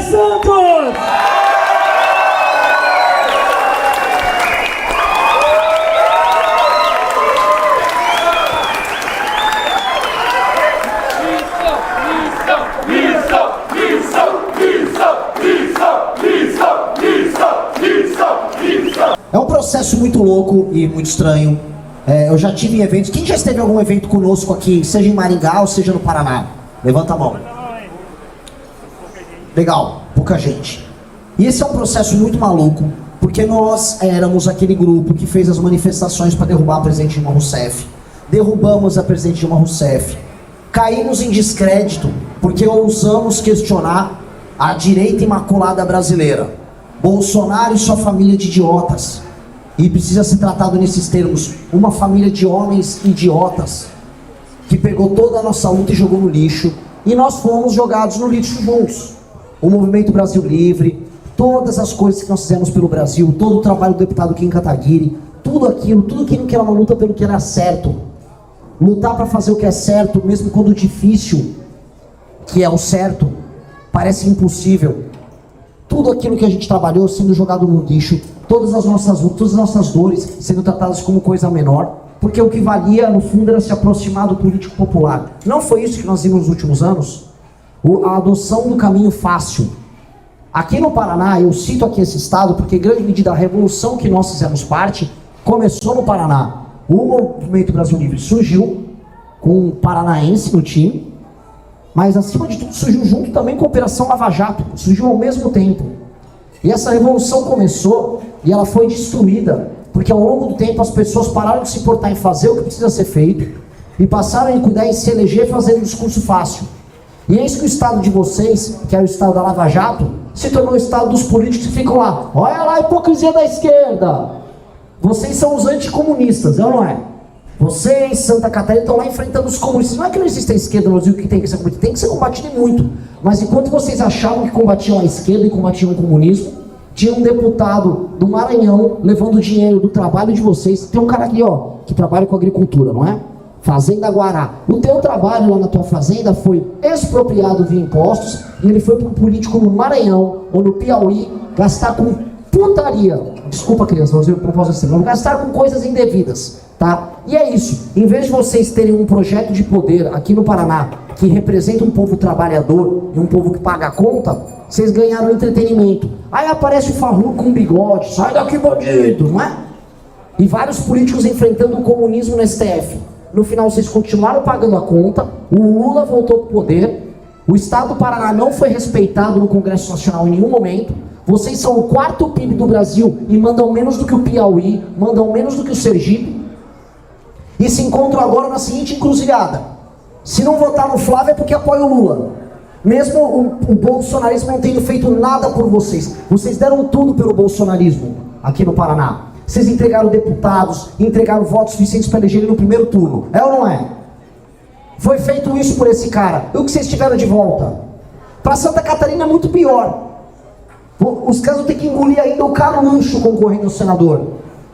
Santos! É um processo muito louco e muito estranho. Eu já tive em eventos. Quem já esteve em algum evento conosco aqui, seja em Maringá ou seja no Paraná? Levanta a mão. Legal, pouca gente. E esse é um processo muito maluco, porque nós éramos aquele grupo que fez as manifestações para derrubar a presidente Dilma Rousseff. Derrubamos a presidente Dilma Rousseff. Caímos em descrédito, porque ousamos questionar a direita imaculada brasileira. Bolsonaro e sua família de idiotas. E precisa ser tratado nesses termos. Uma família de homens idiotas que pegou toda a nossa luta e jogou no lixo. E nós fomos jogados no lixo juntos. O Movimento Brasil Livre, todas as coisas que nós fizemos pelo Brasil, todo o trabalho do deputado Kim Kataguiri, tudo aquilo que era uma luta pelo que era certo. Lutar para fazer o que é certo, mesmo quando difícil, que é o certo, parece impossível. Tudo aquilo que a gente trabalhou sendo jogado no lixo, todas as nossas lutas, todas as nossas dores sendo tratadas como coisa menor, porque o que valia no fundo era se aproximar do político popular. Não foi isso que nós vimos nos últimos anos? A adoção do caminho fácil. Aqui no Paraná, eu cito aqui esse estado porque em grande medida a revolução que nós fizemos parte começou no Paraná. O Movimento Brasil Livre surgiu com um paranaense no time, mas acima de tudo surgiu junto também com a Operação Lava Jato, surgiu ao mesmo tempo. E essa revolução começou e ela foi destruída, porque ao longo do tempo as pessoas pararam de se importar em fazer o que precisa ser feito e passaram a cuidar em se eleger fazendo um discurso fácil. E é isso que o estado de vocês, que é o estado da Lava Jato, se tornou o estado dos políticos que ficam lá. Olha lá a hipocrisia da esquerda. Vocês são os anticomunistas, é ou não é? Vocês, Santa Catarina, estão lá enfrentando os comunistas. Não é que não existe a esquerda no Brasil que tem que ser combatida, tem que ser combatida muito. Mas enquanto vocês achavam que combatiam a esquerda e combatiam o comunismo, tinha um deputado do Maranhão levando dinheiro do trabalho de vocês. Tem um cara aqui, ó, que trabalha com agricultura, não é? Fazenda Guará. O teu trabalho lá na tua fazenda foi expropriado via impostos e ele foi para um político no Maranhão ou no Piauí gastar com putaria. Desculpa, criança, não posso dizer, mas gastar com coisas indevidas, tá? E é isso. Em vez de vocês terem um projeto de poder aqui no Paraná que representa um povo trabalhador e um povo que paga a conta, vocês ganharam entretenimento. Aí aparece o Farru com bigode, sai daqui bandido, não é? E vários políticos enfrentando o comunismo no STF. No final vocês continuaram pagando a conta, o Lula voltou para o poder, o estado do Paraná não foi respeitado no Congresso Nacional em nenhum momento, vocês são o 4º PIB do Brasil e mandam menos do que o Piauí, mandam menos do que o Sergipe, e se encontram agora na seguinte encruzilhada: se não votar no Flávio é porque apoia o Lula, mesmo o bolsonarismo não tendo feito nada por vocês. Vocês deram tudo pelo bolsonarismo aqui no Paraná. Vocês entregaram deputados, entregaram votos suficientes para eleger ele no primeiro turno. É ou não é? Foi feito isso por esse cara. E o que vocês tiveram de volta? Para Santa Catarina é muito pior. Os caras vão ter que engolir ainda o Carluxo concorrendo ao senador.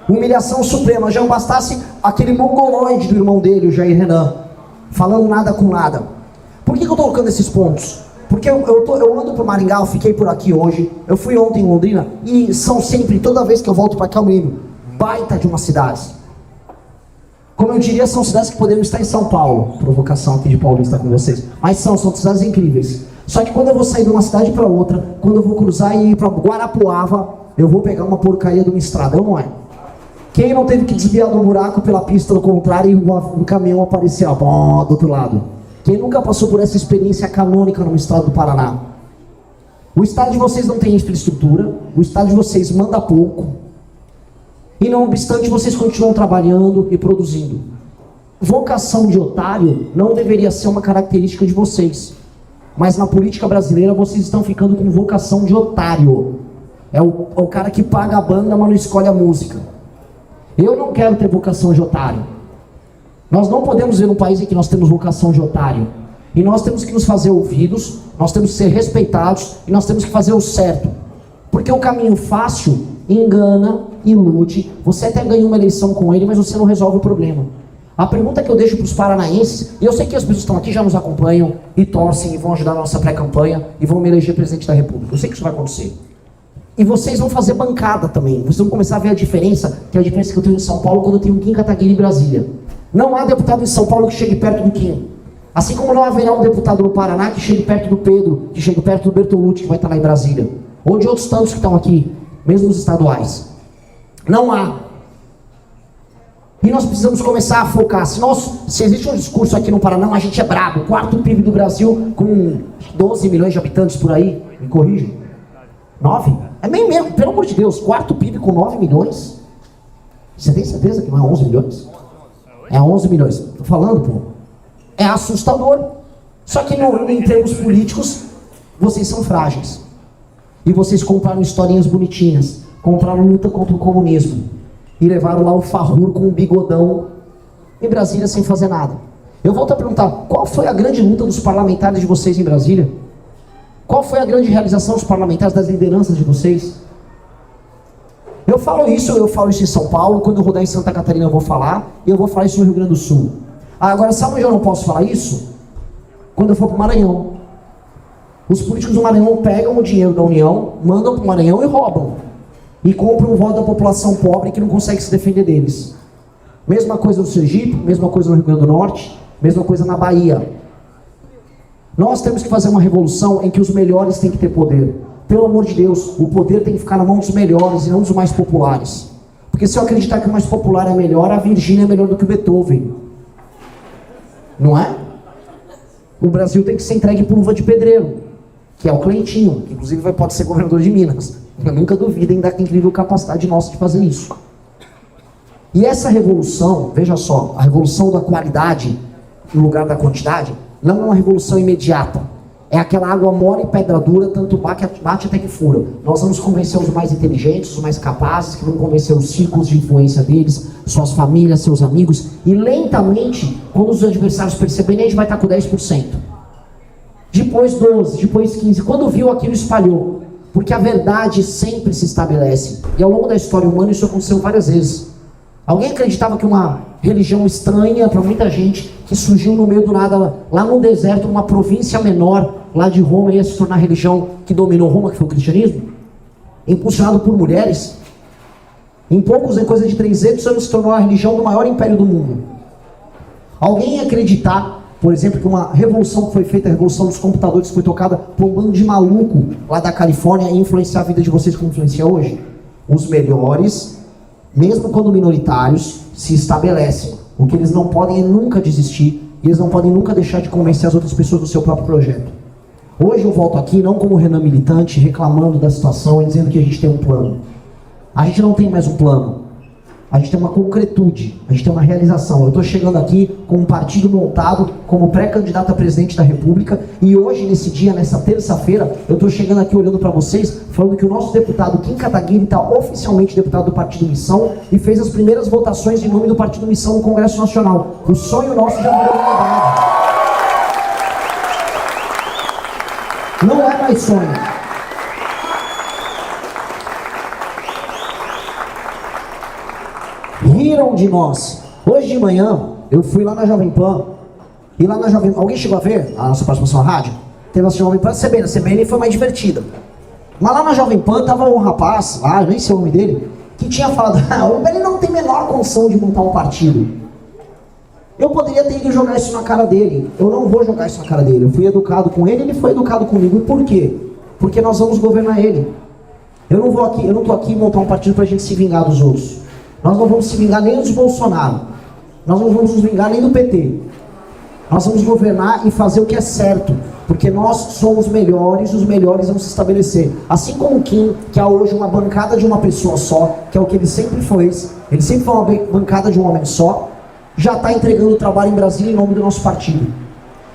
Humilhação suprema. Já não bastasse aquele mongoloide do irmão dele, o Jair Renan, falando nada com nada. Por que eu estou colocando esses pontos? Porque eu ando pro Maringá, eu fiquei por aqui hoje, eu fui ontem em Londrina, e são sempre, toda vez que eu volto para cá, eu me lembro, baita de umas cidades. Como eu diria, são cidades que poderiam estar em São Paulo. Provocação aqui de paulista com vocês. Mas são cidades incríveis. Só que quando eu vou sair de uma cidade para outra, quando eu vou cruzar e ir para Guarapuava, eu vou pegar uma porcaria de uma estrada, não é? Quem não teve que desviar do buraco pela pista do contrário e um caminhão aparecer do outro lado? Quem nunca passou por essa experiência canônica no estado do Paraná? O estado de vocês não tem infraestrutura, o estado de vocês manda pouco, e não obstante vocês continuam trabalhando e produzindo. Vocação de otário não deveria ser uma característica de vocês, mas na política brasileira vocês estão ficando com vocação de otário. É o cara que paga a banda, mas não escolhe a música. Eu não quero ter vocação de otário. Nós não podemos ver um país em que nós temos vocação de otário. E nós temos que nos fazer ouvidos, nós temos que ser respeitados e nós temos que fazer o certo. Porque o caminho fácil engana, ilude. Você até ganha uma eleição com ele, mas você não resolve o problema. A pergunta que eu deixo para os paranaenses, e eu sei que as pessoas que estão aqui já nos acompanham e torcem e vão ajudar na nossa pré-campanha e vão me eleger presidente da República. Eu sei que isso vai acontecer. E vocês vão fazer bancada também. Vocês vão começar a ver a diferença, que é a diferença que eu tenho em São Paulo quando eu tenho Kim Kataguiri em Brasília. Não há deputado em São Paulo que chegue perto do Kim. Assim como não haverá um deputado no Paraná que chegue perto do Pedro, que chegue perto do Bertolucci, que vai estar lá em Brasília. Ou de outros tantos que estão aqui, mesmo os estaduais. Não há. E nós precisamos começar a focar. Se existe um discurso aqui no Paraná, a gente é brabo. O quarto PIB do Brasil com 12 milhões de habitantes por aí. Me corrija. 9? É meio mesmo, pelo amor de Deus. Quarto PIB com 9 milhões? Você tem certeza que não é 11 milhões? É 11 milhões. Tô falando, pô. É assustador. Só que em termos políticos, vocês são frágeis. E vocês compraram historinhas bonitinhas. Compraram luta contra o comunismo. E levaram lá o Farrur com um bigodão em Brasília sem fazer nada. Eu volto a perguntar, qual foi a grande luta dos parlamentares de vocês em Brasília? Qual foi a grande realização dos parlamentares, das lideranças de vocês? Eu falo isso em São Paulo, quando eu rodar em Santa Catarina eu vou falar, e eu vou falar isso no Rio Grande do Sul. Agora, sabe onde eu não posso falar isso? Quando eu for para o Maranhão. Os políticos do Maranhão pegam o dinheiro da União, mandam para o Maranhão e roubam. E compram o voto da população pobre que não consegue se defender deles. Mesma coisa no Sergipe, mesma coisa no Rio Grande do Norte, mesma coisa na Bahia. Nós temos que fazer uma revolução em que os melhores têm que ter poder. Pelo amor de Deus, o poder tem que ficar na mão dos melhores e não dos mais populares. Porque se eu acreditar que o mais popular é melhor, a Virgínia é melhor do que o Beethoven. Não é? O Brasil tem que ser entregue por luva de pedreiro, que é o Cleitinho, que inclusive pode ser governador de Minas. Eu nunca duvidem da incrível capacidade nossa de fazer isso. E essa revolução, veja só, a revolução da qualidade no lugar da quantidade, não é uma revolução imediata. É aquela água mole e pedra dura, tanto bate até que fura. Nós vamos convencer os mais inteligentes, os mais capazes, que vão convencer os círculos de influência deles, suas famílias, seus amigos, e lentamente, quando os adversários perceberem, a gente vai estar com 10%. Depois 12%, depois 15%. Quando viu, aquilo espalhou. Porque a verdade sempre se estabelece. E ao longo da história humana isso aconteceu várias vezes. Alguém acreditava que uma religião estranha para muita gente, que surgiu no meio do nada, lá no deserto, numa província menor, lá de Roma, ia se tornar a religião que dominou Roma, que foi o cristianismo? Impulsionado por mulheres. Em coisa de 300 anos, se tornou a religião do maior império do mundo. Alguém ia acreditar, por exemplo, que uma revolução que foi feita, a revolução dos computadores, foi tocada por um bando de maluco lá da Califórnia e influenciar a vida de vocês como influencia hoje? Os melhores, mesmo quando minoritários, se estabelecem. O que eles não podem é nunca desistir, e eles não podem nunca deixar de convencer as outras pessoas do seu próprio projeto. Hoje eu volto aqui não como Renan militante, reclamando da situação e dizendo que a gente tem um plano. A gente não tem mais um plano. A gente tem uma concretude, a gente tem uma realização. Eu estou chegando aqui com um partido montado como pré-candidato a presidente da República, e hoje, nesse dia, nessa terça-feira, eu estou chegando aqui olhando para vocês, falando que o nosso deputado Kim Kataguiri está oficialmente deputado do Partido Missão e fez as primeiras votações em nome do Partido Missão no Congresso Nacional. O sonho nosso já virou realidade. Não é mais sonho. Riram de nós. Hoje de manhã, eu fui lá na Jovem Pan. E lá na Jovem Pan, alguém chegou a ver a nossa participação na rádio? Teve a Jovem Pan, a CBN foi mais divertida. Mas lá na Jovem Pan tava um rapaz, lá, eu nem sei o nome dele, que tinha falado, o MBL não tem a menor condição de montar um partido. Eu poderia ter ido jogar isso na cara dele. Eu não vou jogar isso na cara dele. Eu fui educado com ele, ele foi educado comigo. E por quê? Porque nós vamos governar ele. Eu não tô aqui montar um partido pra gente se vingar dos outros. Nós não vamos se vingar nem dos Bolsonaro. Nós não vamos nos vingar nem do PT. Nós vamos governar e fazer o que é certo. Porque nós somos melhores, os melhores vão se estabelecer. Assim como o Kim, que é hoje uma bancada de uma pessoa só, que é o que ele sempre foi. Ele sempre foi uma bancada de um homem só. Já está entregando o trabalho em Brasília em nome do nosso partido.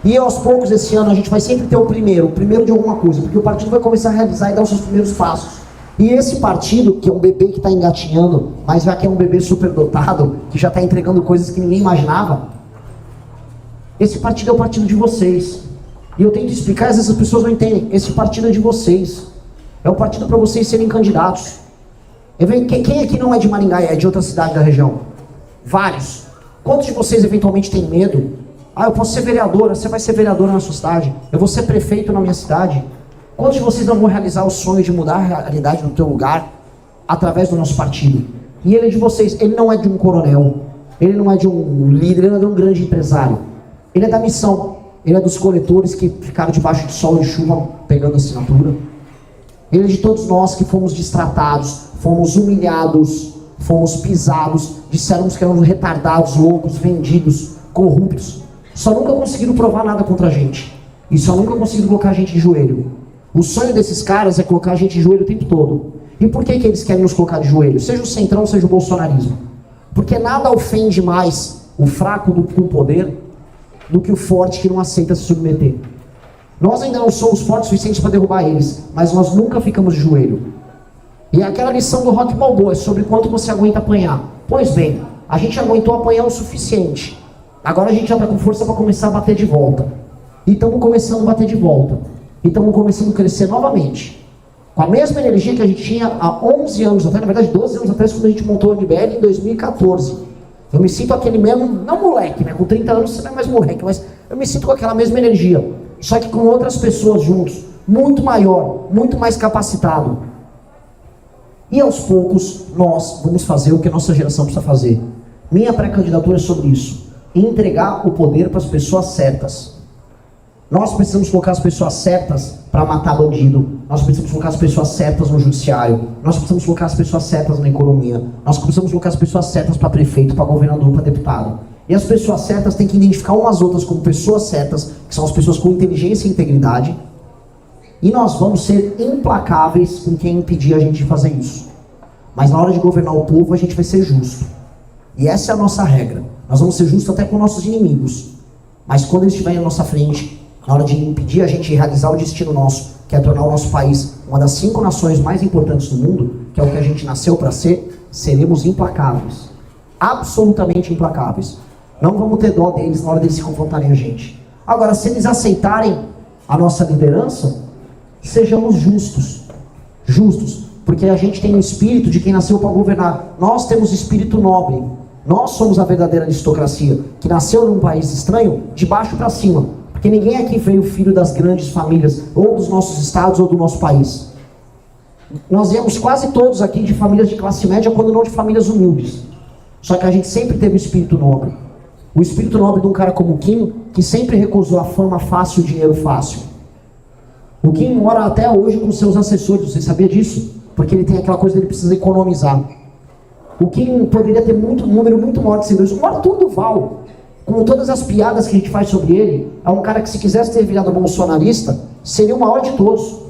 E aos poucos, esse ano, a gente vai sempre ter o primeiro de alguma coisa. Porque o partido vai começar a realizar e dar os seus primeiros passos. E esse partido, que é um bebê que está engatinhando, mas já que é um bebê superdotado, que já está entregando coisas que ninguém imaginava, esse partido é o partido de vocês. E eu tento explicar, às vezes as pessoas não entendem. Esse partido é de vocês. É o partido para vocês serem candidatos. Quem aqui não é de Maringá, é de outra cidade da região? Vários. Quantos de vocês eventualmente têm medo? Eu posso ser vereadora, você vai ser vereadora na sua cidade. Eu vou ser prefeito na minha cidade. Quantos de vocês não vão realizar o sonho de mudar a realidade no teu lugar através do nosso partido? E ele é de vocês, ele não é de um coronel, ele não é de um líder, ele não é de um grande empresário. Ele é da missão, ele é dos coletores que ficaram debaixo de sol e chuva pegando assinatura. Ele é de todos nós que fomos destratados, fomos humilhados, fomos pisados, dissemos que éramos retardados, loucos, vendidos, corruptos. Só nunca conseguiram provar nada contra a gente. E só nunca conseguiram colocar a gente de joelho. O sonho desses caras é colocar a gente de joelho o tempo todo. E por que eles querem nos colocar de joelho? Seja o centrão, seja o bolsonarismo. Porque nada ofende mais o fraco com o poder do que o forte que não aceita se submeter. Nós ainda não somos fortes o suficiente para derrubar eles, mas nós nunca ficamos de joelho. E aquela lição do Rock Balboa é sobre quanto você aguenta apanhar. Pois bem, a gente aguentou apanhar o suficiente. Agora a gente já está com força para começar a bater de volta. E estamos começando a bater de volta. E estamos começando a crescer novamente. Com a mesma energia que a gente tinha há 11 anos atrás, na verdade 12 anos atrás, quando a gente montou o MBL em 2014. Eu me sinto aquele mesmo, não moleque, né? Com 30 anos você não é mais moleque, mas eu me sinto com aquela mesma energia. Só que com outras pessoas juntos, muito maior, muito mais capacitado. E aos poucos nós vamos fazer o que a nossa geração precisa fazer. Minha pré-candidatura é sobre isso. Entregar o poder para as pessoas certas. Nós precisamos colocar as pessoas certas para matar bandido. Nós precisamos colocar as pessoas certas no judiciário. Nós precisamos colocar as pessoas certas na economia. Nós precisamos colocar as pessoas certas para prefeito, para governador, para deputado. E as pessoas certas têm que identificar umas às outras como pessoas certas, que são as pessoas com inteligência e integridade. E nós vamos ser implacáveis com quem impedir a gente de fazer isso. Mas na hora de governar o povo, a gente vai ser justo. E essa é a nossa regra. Nós vamos ser justos até com nossos inimigos. Mas quando eles estiverem à nossa frente, na hora de impedir a gente de realizar o destino nosso, que é tornar o nosso país uma das 5 nações mais importantes do mundo, que é o que a gente nasceu para ser, seremos implacáveis. Absolutamente implacáveis. Não vamos ter dó deles na hora deles se confrontarem a gente. Agora, se eles aceitarem a nossa liderança, sejamos justos. Justos. Porque a gente tem o espírito de quem nasceu para governar. Nós temos espírito nobre. Nós somos a verdadeira aristocracia, que nasceu num país estranho, de baixo para cima. Porque ninguém aqui veio filho das grandes famílias, ou dos nossos estados, ou do nosso país. Nós viemos quase todos aqui de famílias de classe média, quando não de famílias humildes. Só que a gente sempre teve o espírito nobre. O espírito nobre de um cara como o Kim, que sempre recusou a fama fácil e o dinheiro fácil. O Kim mora até hoje com seus assessores, você sabia disso? Porque ele tem aquela coisa de ele precisa economizar. O Kim poderia ter um número muito maior de seguidores. O Arthur Duval, com todas as piadas que a gente faz sobre ele, é um cara que, se quisesse ter virado bolsonarista, seria o maior de todos.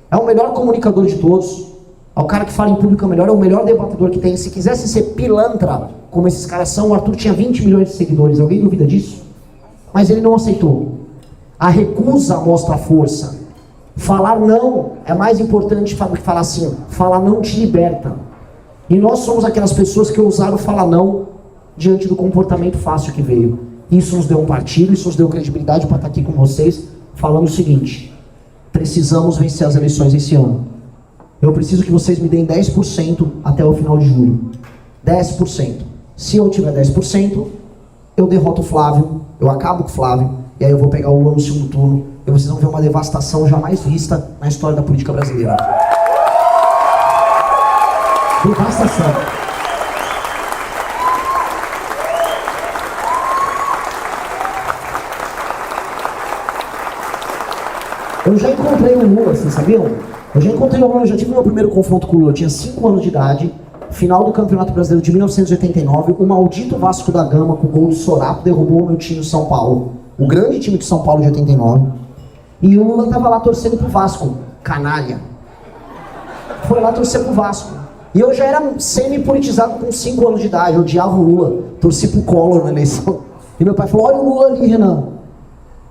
É o melhor comunicador de todos. É o cara que fala em público melhor, é o melhor debatedor que tem. Se quisesse ser pilantra, como esses caras são, o Arthur tinha 20 milhões de seguidores. Alguém duvida disso? Mas ele não aceitou. A recusa mostra a força. Falar não é mais importante que falar sim. Falar não te liberta. E nós somos aquelas pessoas que ousaram falar não diante do comportamento fácil que veio. Isso nos deu um partido, isso nos deu credibilidade para estar aqui com vocês, falando o seguinte: precisamos vencer as eleições esse ano. Eu preciso que vocês me deem 10% até o final de julho. 10%. Se eu tiver 10%, eu derroto o Flávio, eu acabo com o Flávio, e aí eu vou pegar o Lula no segundo turno, e vocês vão ver uma devastação jamais vista na história da política brasileira. Devastação. Eu já encontrei o Lula, vocês sabiam? Eu já encontrei o Lula, eu já tive o meu primeiro confronto com o Lula, eu tinha 5 anos de idade, final do Campeonato Brasileiro de 1989, o maldito Vasco da Gama, com o gol do Sorato, derrubou o meu time de São Paulo, o grande time de São Paulo de 89, e o Lula tava lá torcendo pro Vasco, canalha. Foi lá torcer pro Vasco. E eu já era semi-politizado com 5 anos de idade, eu odiava o Lula, torci pro Collor na eleição. E meu pai falou: olha o Lula ali, Renan.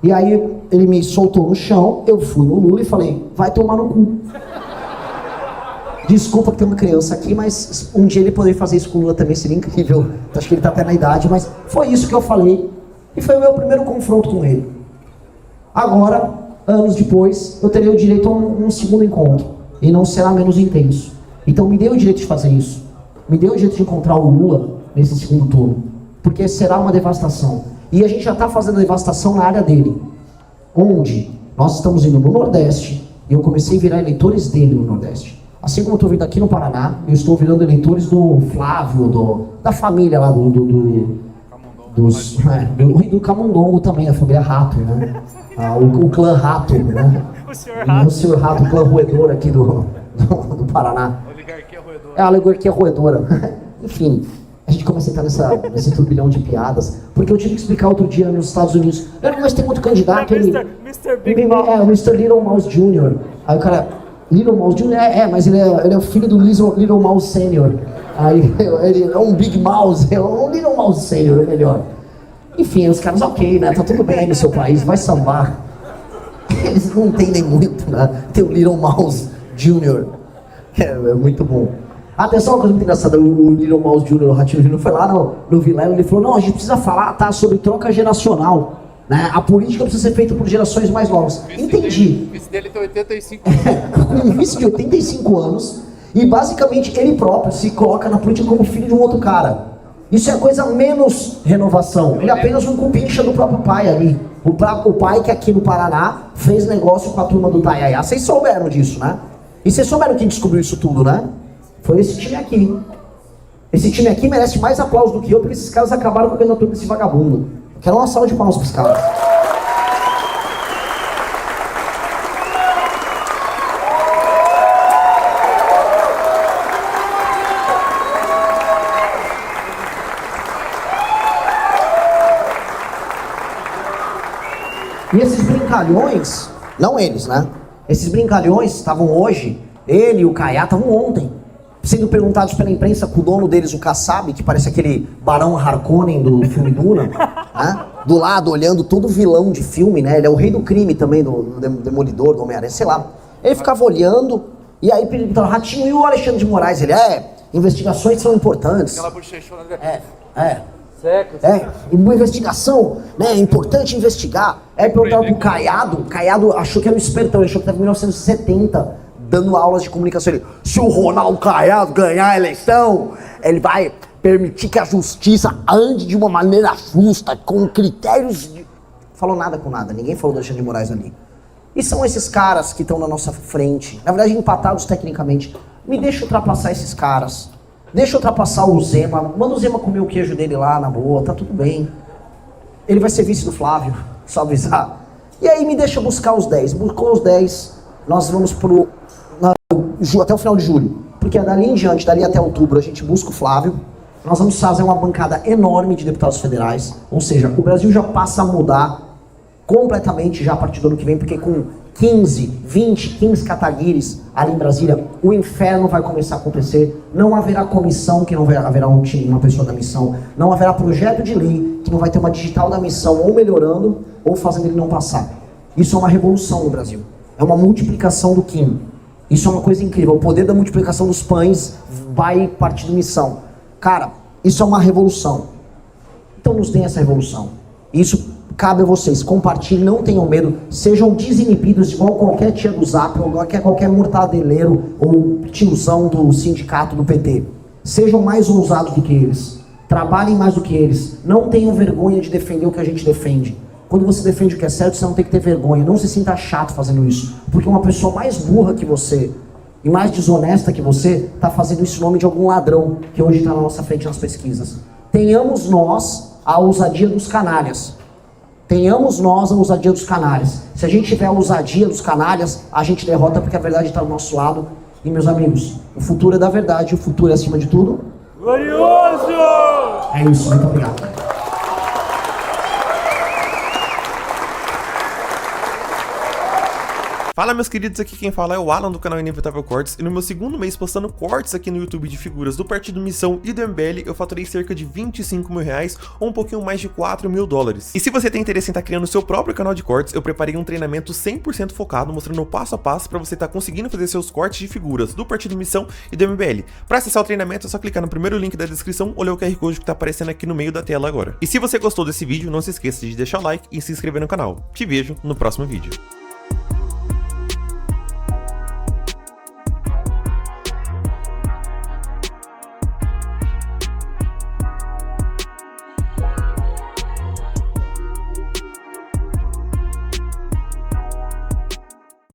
E aí ele me soltou no chão, eu fui no Lula e falei: vai tomar no cu. Desculpa que tem uma criança aqui, mas um dia ele poderia fazer isso com o Lula também, seria incrível. Acho que ele tá até na idade, mas foi isso que eu falei. E foi o meu primeiro confronto com ele. Agora, anos depois, eu terei o direito a um segundo encontro. E não será menos intenso. Então me dê o direito de fazer isso. Me dê o direito de encontrar o Lula nesse segundo turno. porque será uma devastação. E a gente já está fazendo devastação na área dele. Onde? Nós estamos indo no Nordeste, e eu comecei a virar eleitores dele no Nordeste. Assim como eu estou vindo aqui no Paraná, eu estou virando eleitores do Flávio, da família lá do Camundongo também, a família Rato, né? O clã Rato, né? O senhor Rato, o clã roedor aqui do Paraná. Oligarquia roedora. É a oligarquia roedora. Enfim, a gente começa a entrar nesse turbilhão de piadas, porque eu tive que explicar outro dia nos Estados Unidos. Mas tem muito candidato, Mr. Big Mouth. o Mr. Little Mouse Jr. Aí o cara, Little Mouse Jr. Mas ele é o filho do Little Mouse Senior. Aí ele é um Big Mouse, é um Little Mouse Senior, é melhor. Enfim, os caras, ok, né? Tá tudo bem aí no seu país, vai sambar. Eles não entendem muito, né? Tem o Little Mouse Jr. É muito bom. Atenção, uma coisa muito engraçada, o Little Mouse Jr., o Ratinho Jr. foi lá no Vilela, ele falou, não, a gente precisa falar, tá, sobre troca geracional, né? A política precisa ser feita por gerações mais novas. Entendi. O vice dele tem 85 anos. Com um vice de 85 anos, e basicamente ele próprio se coloca na política como filho de um outro cara. Isso é coisa menos renovação, ele é apenas um cupincha do próprio pai ali. O pai que aqui no Paraná fez negócio com a turma do Taiaiá. Vocês souberam disso, né? E vocês souberam quem descobriu isso tudo, né? Foi esse time aqui. Esse time aqui merece mais aplauso do que eu, porque esses caras acabaram com a candidatura desse vagabundo. Quero uma salva de palmas para os caras. E esses brincalhões, não eles, né? Esses brincalhões estavam hoje, ele e o Caiá estavam ontem, sendo perguntados pela imprensa com o dono deles, o Kassab, que parece aquele Barão Harkonnen do filme Duna, né? Do lado, olhando todo vilão de filme, né? Ele é o rei do crime também, do Demolidor, do Homem-Aranha, sei lá. Ele ficava olhando, e aí perguntava, Ratinho, e o Alexandre de Moraes? Ele, investigações são importantes. Aquela bochechona, Uma investigação, né? É importante investigar. Aí perguntaram pro Caiado, o Caiado achou que era um espertão, ele achou que estava em 1970, dando aulas de comunicação. Ele, se o Ronaldo Caiado ganhar a eleição, ele vai permitir que a justiça ande de uma maneira justa, com critérios de... Falou nada com nada, ninguém falou do Alexandre de Moraes ali. E são esses caras que estão na nossa frente, na verdade empatados tecnicamente. Me deixa ultrapassar esses caras. Deixa eu ultrapassar o Zema, manda o Zema comer o queijo dele lá, na boa, tá tudo bem. Ele vai ser vice do Flávio, só avisar. E aí me deixa buscar os 10. Buscou os 10, nós vamos até o final de julho. Porque dali em diante, dali até outubro, a gente busca o Flávio. Nós vamos fazer uma bancada enorme de deputados federais. Ou seja, o Brasil já passa a mudar completamente já a partir do ano que vem, porque com 15 Kataguires ali em Brasília, o inferno vai começar a acontecer. Não haverá comissão que não haverá uma pessoa da missão. Não haverá projeto de lei que não vai ter uma digital da missão ou melhorando ou fazendo ele não passar. Isso é uma revolução no Brasil. É uma multiplicação do Kim. Isso é uma coisa incrível. O poder da multiplicação dos pães vai partir de missão. Cara, isso é uma revolução. Então nos deem essa revolução. Isso cabe a vocês, compartilhem, não tenham medo, sejam desinibidos igual qualquer tia do Zap, ou qualquer mortadeleiro, ou tiozão do sindicato do PT. Sejam mais ousados do que eles, trabalhem mais do que eles, não tenham vergonha de defender o que a gente defende. Quando você defende o que é certo, você não tem que ter vergonha, não se sinta chato fazendo isso, porque uma pessoa mais burra que você, e mais desonesta que você, está fazendo isso em nome de algum ladrão, que hoje está na nossa frente nas pesquisas. Tenhamos nós a ousadia dos canalhas. Tenhamos nós a ousadia dos canalhas. Se a gente tiver a ousadia dos canalhas, a gente derrota porque a verdade está do nosso lado. E meus amigos, o futuro é da verdade, o futuro é acima de tudo. Glorioso! É isso, muito obrigado. Fala meus queridos, aqui quem fala é o Alan do canal Inevitável Cortes, e no meu segundo mês postando cortes aqui no YouTube de figuras do Partido Missão e do MBL, eu faturei cerca de 25 mil reais ou um pouquinho mais de 4 mil dólares. E se você tem interesse em estar criando o seu próprio canal de cortes, eu preparei um treinamento 100% focado, mostrando o passo a passo para você estar conseguindo fazer seus cortes de figuras do Partido Missão e do MBL. Para acessar o treinamento é só clicar no primeiro link da descrição ou ler o QR Code que está aparecendo aqui no meio da tela agora. E se você gostou desse vídeo, não se esqueça de deixar o like e se inscrever no canal. Te vejo no próximo vídeo.